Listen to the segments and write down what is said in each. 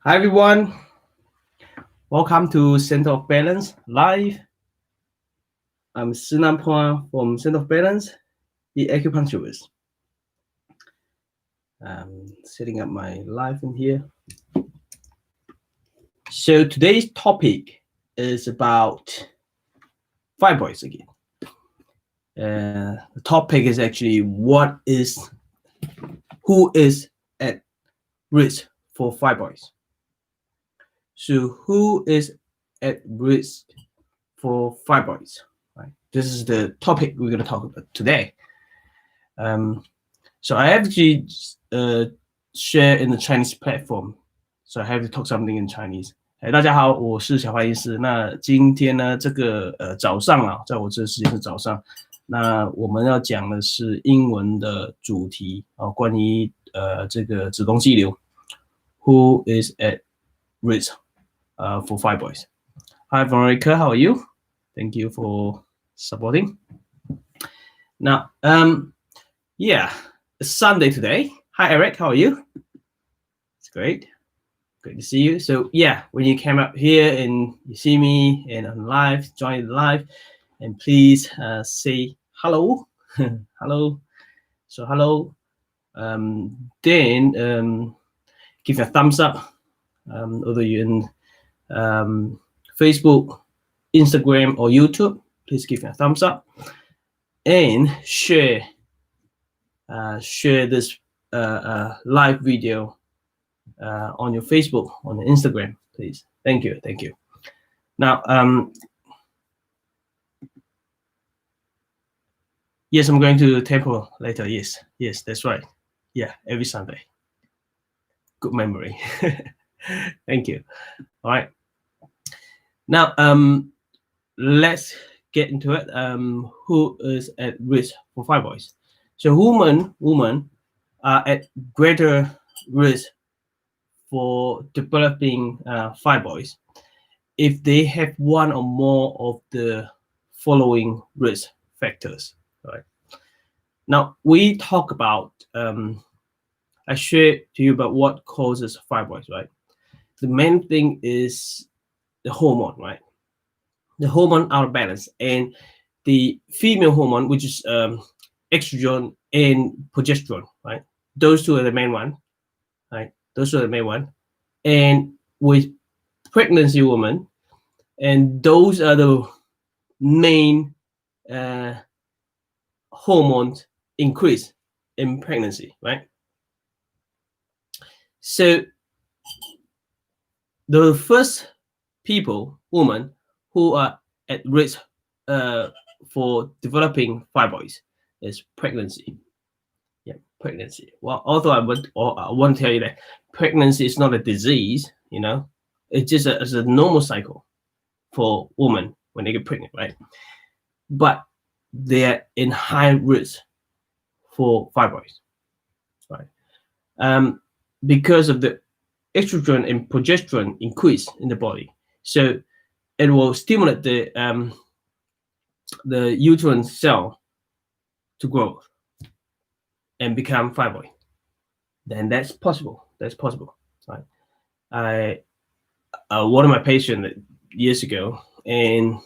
Hi everyone, welcome to Center of Balance Live. I'm Szenan-Balance from Center of Balance, the acupuncturist. Setting up my live in here. So today's topic is about fibroids again. The topic is actually who is at risk for fibroids. So who is at risk for fibroids? Right. This is the topic we're going to talk about today. So I actually share in the Chinese platform, so I have to talk something in Chinese. 大家好，我是小翻译师。那今天呢，这个早上啊，在我这个时间是早上。那我们要讲的是英文的主题啊，关于这个子宫肌瘤 ，Who is at risk for fibroids? Hi Veronica, how are you? Thank you for supporting. Now, yeah, it's Sunday today. Hi Eric, how are you? It's great to see you. So yeah, when you came up here and you see me and on live, join the live, and please say hello. Hello. So hello. Then give a thumbs up. Whether you're in Facebook, Instagram, or YouTube, please give a thumbs up and share this live video on your Facebook, on Instagram, please. Thank you. Now, yes, I'm going to the temple later. Yes, that's right. Yeah, every Sunday. Good memory. Thank you. All right. Now, let's get into it. Who is at risk for fibroids? So, women are at greater risk for developing fibroids if they have one or more of the following risk factors. Right. Now we talk about I share to you about what causes fibroids. Right. The main thing is the hormone. Right. The hormone out of balance, and the female hormone, which is estrogen and progesterone. Right. Those two are the main one. Right. Those are the main one. And with pregnancy women, and those are the main hormones increase in pregnancy, right? So the first women who are at risk for developing fibroids is pregnancy. Yeah, pregnancy. Well, although I want to tell you that pregnancy is not a disease, you know, it's just a normal cycle for women when they get pregnant, right? But they're in high risk for fibroids, right? Because of the estrogen and progesterone increase in the body, so it will stimulate the uterine cell to grow and become fibroid. Then that's possible. Right? One of my patients years ago, and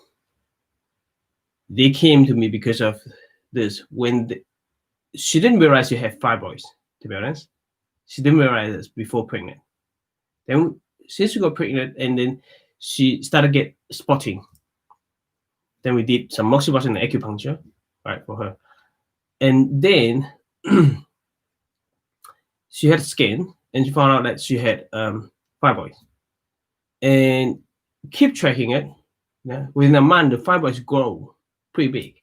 they came to me because of this. She didn't realize she had fibroids, to be honest. She didn't realize this before pregnant. Then since she got pregnant, and then she started get spotting. Then we did some moxibustion and acupuncture, right, for her. And then she had skin, and she found out that she had fibroids. And keep tracking it. Yeah, within a month, the fibroids grow pretty big.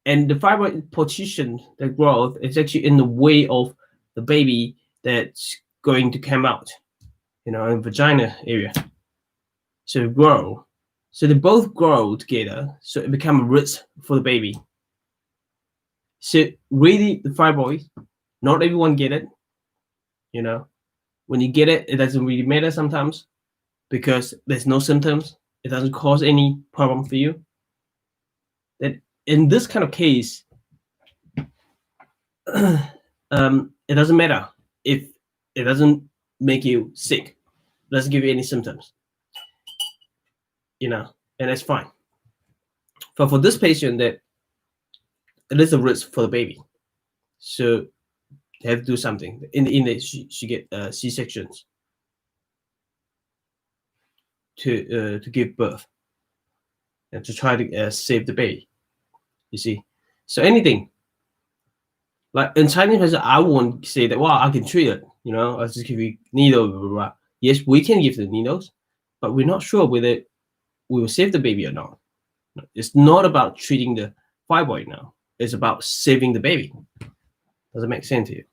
And the fibroid position, the growth, is actually in the way of the baby that's going to come out, you know, in the vagina area. So they grow. So they both grow together. So it becomes a risk for the baby. So really, the fibroid, not everyone get it. You know, when you get it, it doesn't really matter sometimes because there's no symptoms. It doesn't cause any problem for you. That in this kind of case, it doesn't matter if it doesn't make you sick, doesn't give you any symptoms, and that's fine. But for this patient, that it is a risk for the baby, so they have to do something. In the end, she get C-sections to give birth and to try to save the baby. You see, so anything like in Chinese, I won't say that. Well, I can treat it. I'll just give you needle. Blah, blah, blah. Yes, we can give the needles, but we're not sure whether we will save the baby or not. It's not about treating the fibroid now. It's about saving the baby. Does it make sense to you?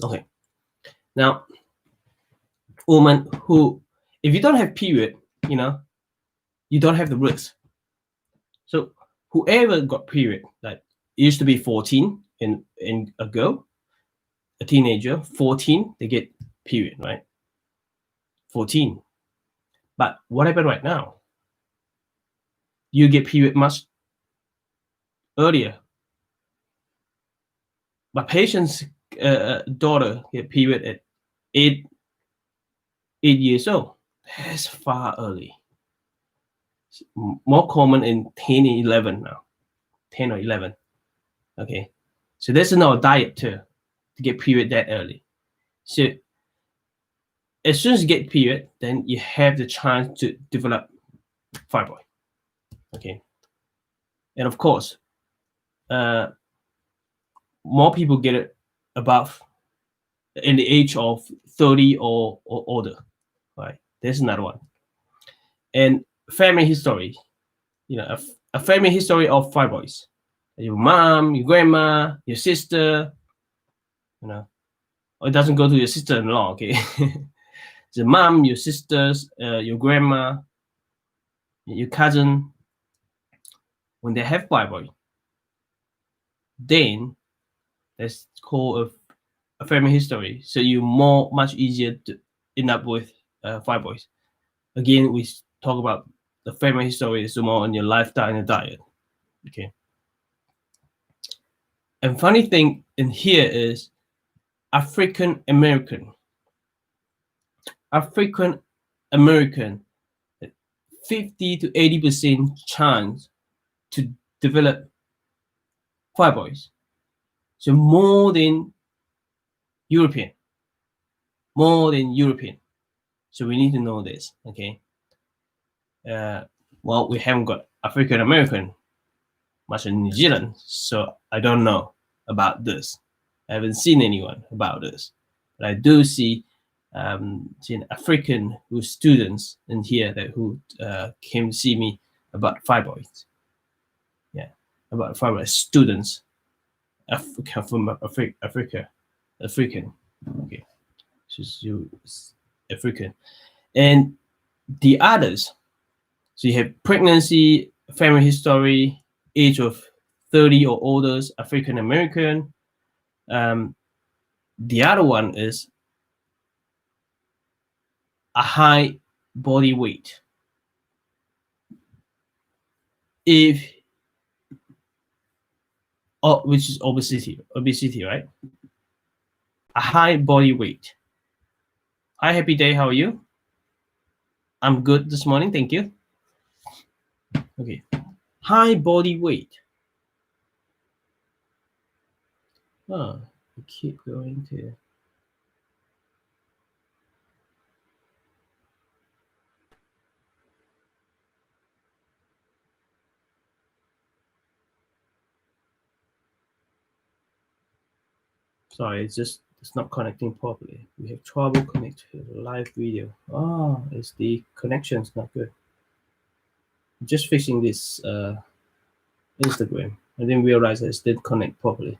Okay. Now, woman who, if you don't have period, you don't have the risk. So whoever got period, like it used to be 14 and a girl, a teenager, 14, they get period, right? 14. But what happened right now? You get period much earlier. My patient's daughter get period at 8 years old. That's far early. It's more common in 10 and 11 now. 10 or 11. Okay. So there's no diet too to get period that early. So as soon as you get period, then you have the chance to develop fibroid. Okay. And of course, more people get it above in the age of 30 or older, right? There's another one. And family history, a family history of fibroids. Your mom, your grandma, your sister, or it doesn't go to your sister-in-law, okay? The mom, your sisters, your grandma, your cousin, when they have fibroid, then that's called a family history. So you're much easier to end up with fibroids. Again, we talk about the family history is more on your lifestyle and your diet. Okay. And funny thing in here is African American, 50 to 80% chance to develop fibroids. So more than European. So we need to know this, okay? Well, we haven't got African American much in New Zealand, so I don't know about this. I haven't seen anyone about this, but I do see African students in here who came to see me about fibroids. Yeah, about fibroid students, from Africa, African. Okay, so African, and the others. So you have pregnancy, family history, age of 30 or older, African American. The other one is a high body weight. Which is obesity, right? A high body weight. Hi, happy day. How are you? I'm good this morning. Thank you. Okay. High body weight. Oh, I keep going to. Sorry, it's not connecting properly. We have trouble connecting to the live video. Oh, it's the connection's not good. I'm just fixing this Instagram. I didn't realize it didn't connect properly.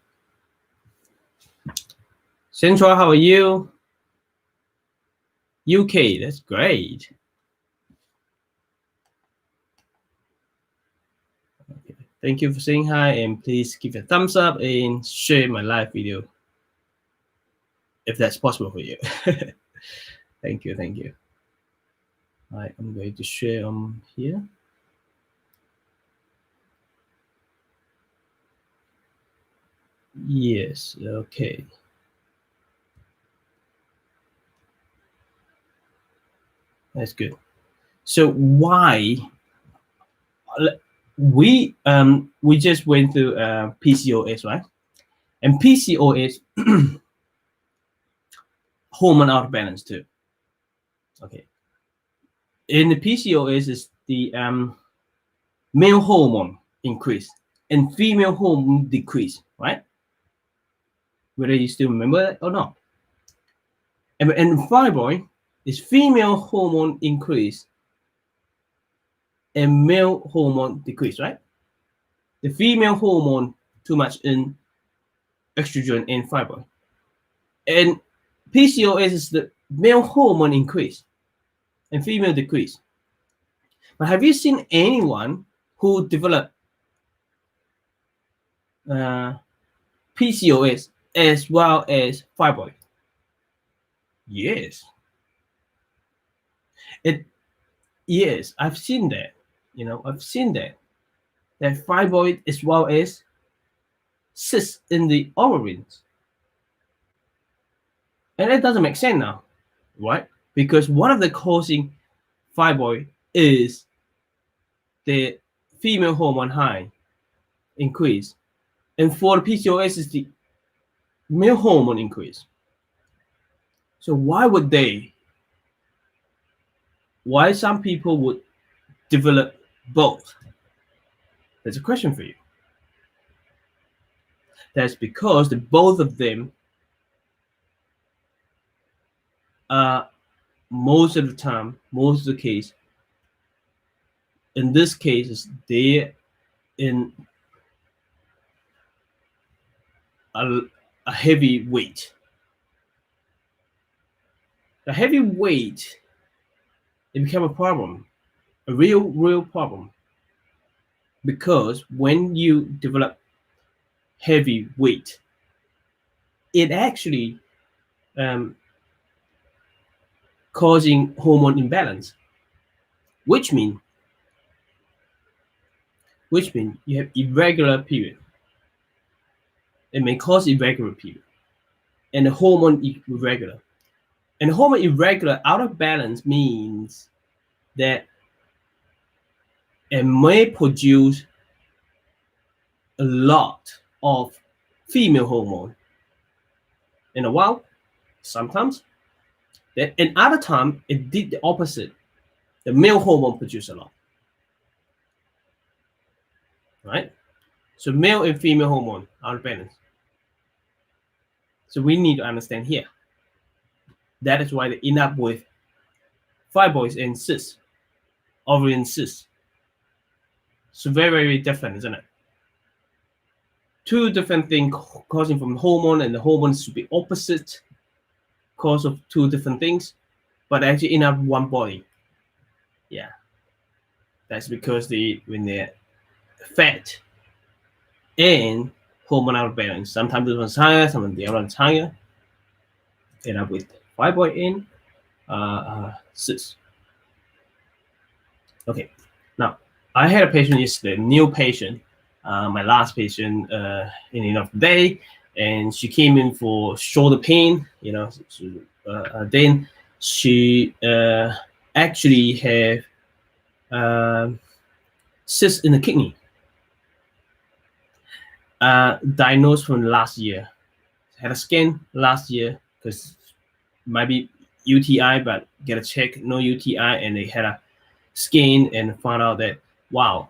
Central, how are you? UK, that's great. Okay. Thank you for saying hi, and please give a thumbs up and share my live video if that's possible for you. Thank you. All right, I'm going to share here. Yes, okay. That's good. So why we just went through PCOS, right? And PCOS hormone out of balance too. Okay. In the PCOS is the male hormone increase and female hormone decrease, right? Whether you still remember that or not. And fibroid is female hormone increase and male hormone decrease, right? The female hormone too much in estrogen and fibroid. And PCOS is the male hormone increase and female decrease. But have you seen anyone who developed PCOS as well as fibroid? Yes. Yes, I've seen that. I've seen that fibroid as well as cysts in the ovaries. And that doesn't make sense now, right? Because one of the causing fibroid is the female hormone high increase, and for the PCOS is the male hormone increase. So why some people would develop both? That's a question for you. That's because both of them are most of the time, most of the case, in this case, is they're in a heavy weight. The heavy weight, it became a problem, a real problem, because when you develop heavy weight, it actually causing hormone imbalance, which means you have irregular period. It may cause irregular period, and the hormone irregular. And hormone irregular out of balance means that it may produce a lot of female hormone in a while, sometimes. And other time it did the opposite. The male hormone produce a lot, right? So male and female hormone out of balance. So we need to understand here. That is why they end up with fibroids and cysts, ovarian cysts. So very different, isn't it? Two different things causing from hormone, and the hormones should be opposite cause of two different things, but actually end up one body. Yeah, that's because when they're fat and hormone out of balance, sometimes this one's higher, sometimes the other one's higher, end up with fibroid and cysts. Okay, now I had a patient yesterday, new patient, my last patient in the end of the day, and she came in for shoulder pain. Then she actually have cysts in the kidney, diagnosed from last year. Had a scan last year because might be UTI, but get a check, no UTI, and they had a scan and found out that wow,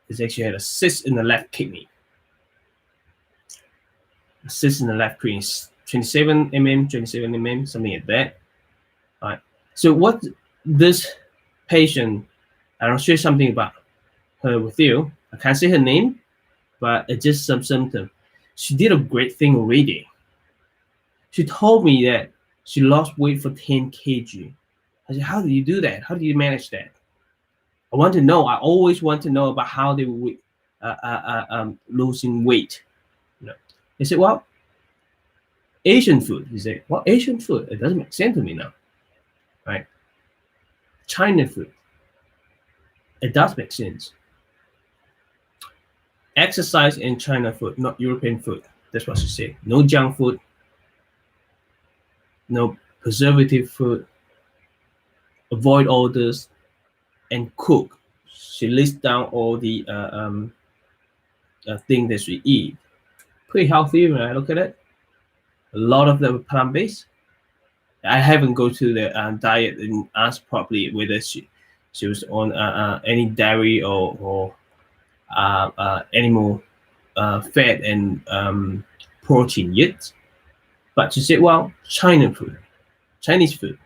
it's actually had a cyst in the left kidney. A cyst in the left kidney, 27 mm, something like that. All right. So what this patient, I'll share something about her with you. I can't say her name, but it's just some symptom. She did a great thing already. She told me that she lost weight for 10 kg. I said, how do you do that? How do you manage that? I want to know. I always want to know about how they were losing weight. He said, well, Asian food. He said, well, Asian food? It doesn't make sense to me now, right? China food. It does make sense. Exercise and China food, not European food. That's what she said. No junk food, no preservative food, avoid all this, and cook. She lists down all the things that she eat. Pretty healthy when I look at it. A lot of them are plant-based. I haven't go to the diet and asked properly whether she was on any dairy or animal fat and protein yet. But she said, well, Chinese food.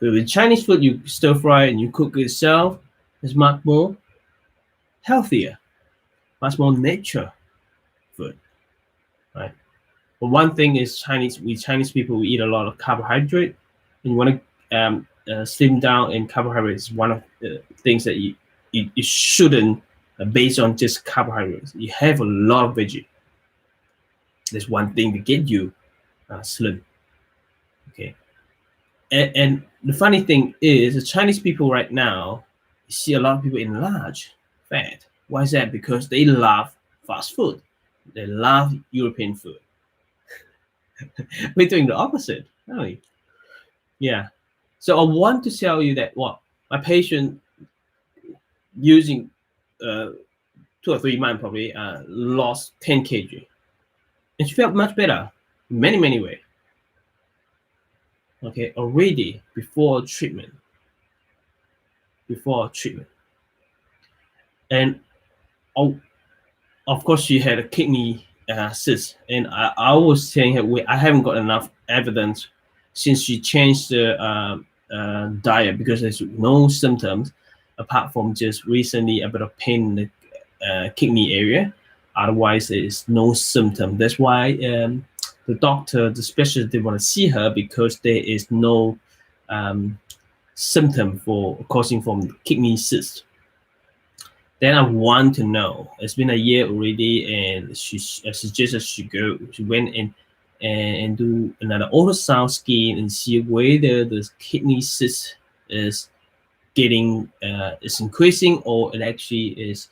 But with Chinese food, you stir fry and you cook it yourself. It's much more healthier, much more nature food, right? But one thing is Chinese people, we eat a lot of carbohydrate, and you want to slim down. And carbohydrates is one of the things that you shouldn't based on just carbohydrates. You have a lot of veggie. There's one thing to get you slim. Okay, and the funny thing is, the Chinese people right now, you see a lot of people in large fat. Why is that? Because they love fast food. They love European food. We're doing the opposite, really. Yeah. So I want to tell you that what my patient using 2 or 3 months probably lost 10 kg, and she felt much better in many ways. Okay, already before treatment. And of course she had a kidney cyst, and I was saying her, I haven't got enough evidence since she changed the diet, because there's no symptoms apart from just recently a bit of pain in the kidney area. Otherwise, there is no symptom. That's why the doctor, the specialist, they want to see her, because there is no symptom for causing from kidney cyst. Then I want to know. It's been a year already, and she suggested she went in and do another ultrasound scan and see whether the kidney cyst is getting is increasing or it actually is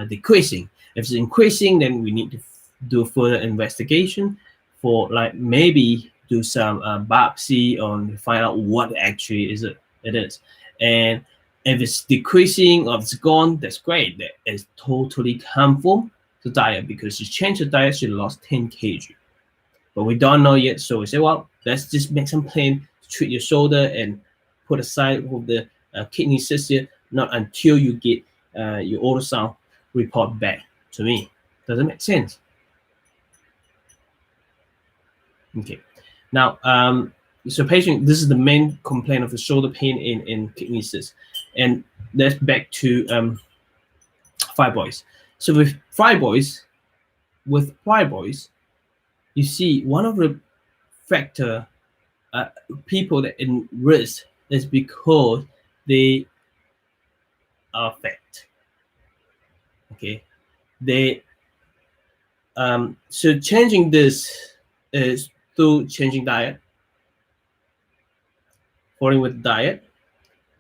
decreasing. If it's increasing, then we need to do further investigation for, like, maybe do some biopsy on find out what actually it is. And if it's decreasing or it's gone, that's great. That is totally harmful to diet, because she changed her diet, she lost 10 kg. But we don't know yet, so we say, well, let's just make some plan to treat your shoulder and put aside all the kidney cyst here, not until you get your ultrasound report back to me. Does it make sense? Okay. Now, so patient, this is the main complaint of the shoulder pain in kidney cyst. And that's back to fibroids. So with fibroids, you see one of the factor people that in risk is because they are fat. Okay, they so changing this is through changing diet, following with diet.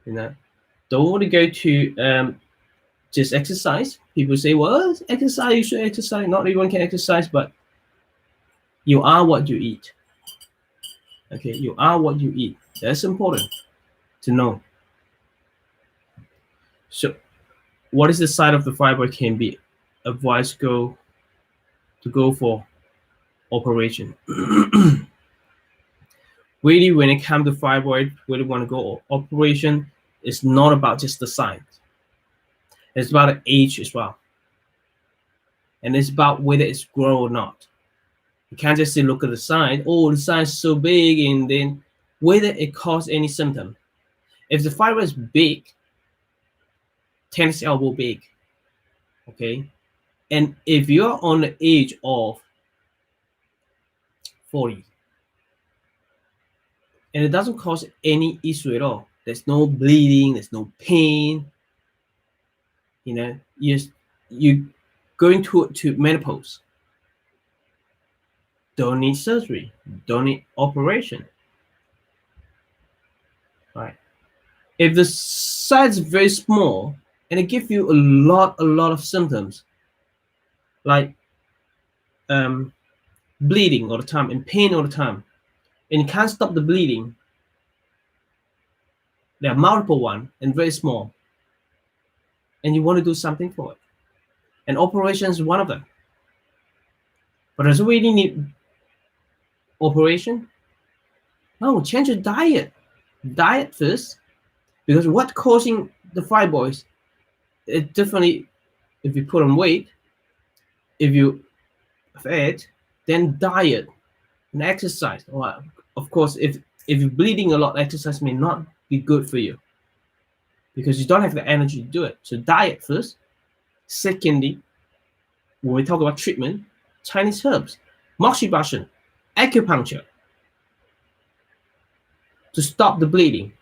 Don't want to go to just exercise. People say, well, exercise, you should exercise. Not everyone can exercise, but you are what you eat. Okay, you are what you eat. That's important to know. So what is the side of the fibroid can be advised to go for operation? Really, when it comes to fibroid, really want to go operation, it's not about just the size. It's about the age as well. And it's about whether it's grown or not. You can't just say, look at the size. Oh, the size is so big, and then whether it causes any symptom. If the fibroid is big, tennis elbow big, okay? And if you're on the age of 40, and it doesn't cause any issue at all, there's no bleeding, there's no pain, you're going to menopause, don't need surgery, don't need operation, right? If the size is very small and it gives you a lot of symptoms, like bleeding all the time and pain all the time, and you can't stop the bleeding, There are multiple ones and very small, and you want to do something for it. And operation is one of them. But does it really need operation? No, change your diet. Diet first, because what causing the fibroids, it definitely, if you put on weight, if you fat, then diet and exercise. Well, of course, if you're bleeding a lot, exercise may not be good for you because you don't have the energy to do it. So diet first. Secondly, when we talk about treatment, Chinese herbs, moxibustion, acupuncture to stop the bleeding.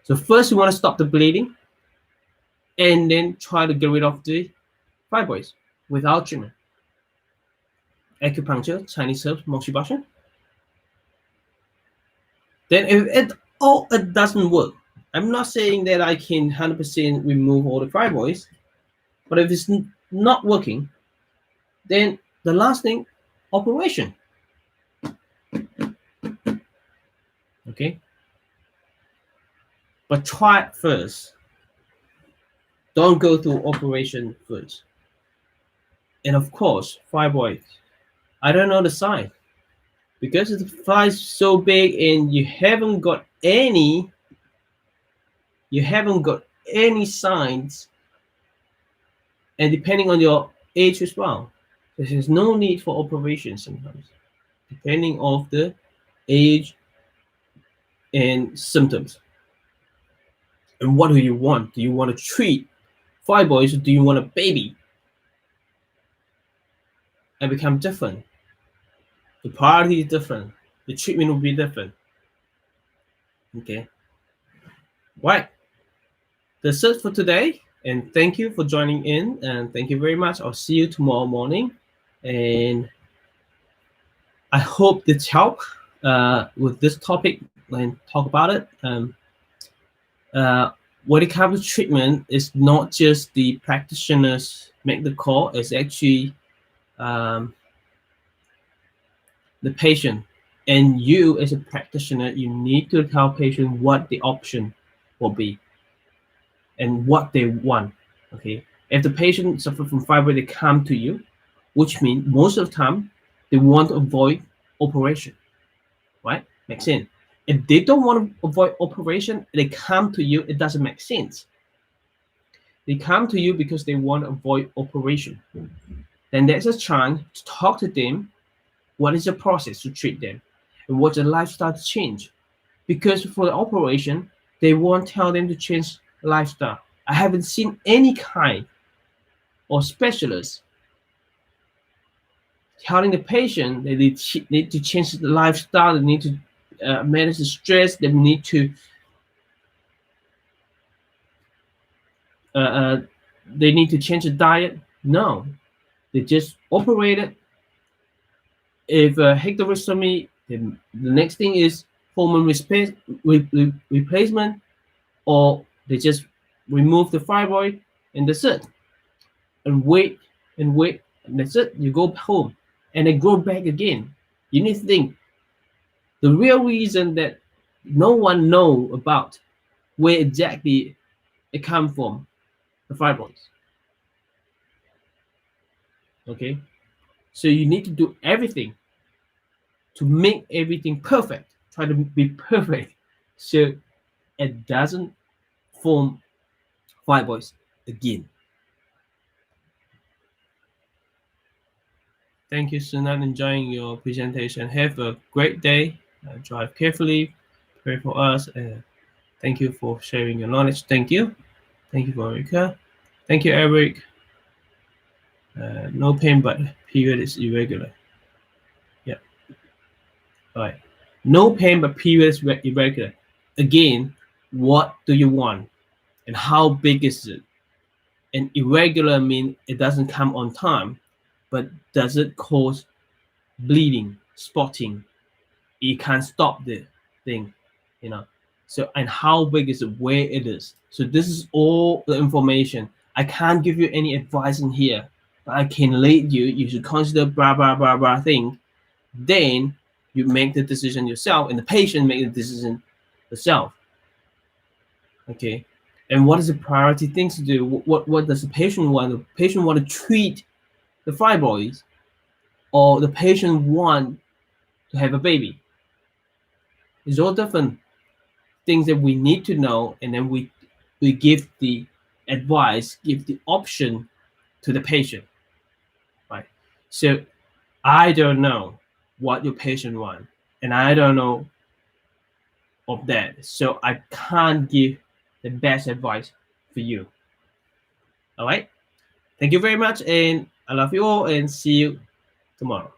So first you want to stop the bleeding and then try to get rid of the fibroids without treatment. Acupuncture, Chinese herbs, moxibustion. Then if it doesn't work, I'm not saying that I can 100% remove all the fibroids, but if it's not working, then the last thing, operation. Okay? But try it first. Don't go through operation first. And of course, fibroids. I don't know the size. Because the size is so big and you haven't got any signs, and depending on your age as well, there's no need for operation sometimes, depending on the age and symptoms. And what do you want? Do you want to treat fibroids, or do you want a baby? And become different. The priority is different. The treatment will be different. Okay. Right. That's it for today. And thank you for joining in. And thank you very much. I'll see you tomorrow morning. And I hope this helped with this topic and talk about it. When it comes to treatment, it's not just the practitioners make the call. It's actually the patient, and you as a practitioner, you need to tell patient what the option will be and what they want. Okay, if the patient suffers from fibroid, they come to you, which means most of the time they want to avoid operation, right? Makes sense. If they don't want to avoid operation, they come to you, it doesn't make sense. They come to you because they want to avoid operation. Then there's a chance to talk to them. What is the process to treat them? And what's the lifestyle to change? Because for the operation, they won't tell them to change lifestyle. I haven't seen any kind or specialist telling the patient that they need to change the lifestyle, they need to manage the stress, they need to change the diet. No, they just operate it. If hysterectomy, the next thing is hormone replacement, or they just remove the fibroid and that's it. And wait, and that's it. You go home and they grow back again. You need to think the real reason that no one know about where exactly it comes from, the fibroids. Okay, so you need to do everything to make everything perfect. Try to be perfect so it doesn't form fibroids again. Thank you, Szenan. Enjoying your presentation. Have a great day. Drive carefully. Pray for us. Thank you for sharing your knowledge. Thank you. Thank you, Veronica. Thank you, Eric. No pain, but period is irregular. Yeah. All right. No pain, but period is irregular. Again, what do you want? And how big is it? And irregular means it doesn't come on time, but does it cause bleeding, spotting? You can't stop the thing, you know. So, and how big is it, where it is. So this is all the information. I can't give you any advice in here, but I can lead you. You should consider blah, blah, blah, blah thing. Then you make the decision yourself, and the patient make the decision yourself. Okay, and what is the priority things to do? What does the patient want? The patient want to treat the fibroids, or the patient want to have a baby? It's all different things that we need to know, and then we give the advice, give the option to the patient, right? So I don't know what your patient wants, and I don't know of that, so I can't give the best advice for you. All right, thank you very much, and I love you all, and see you tomorrow.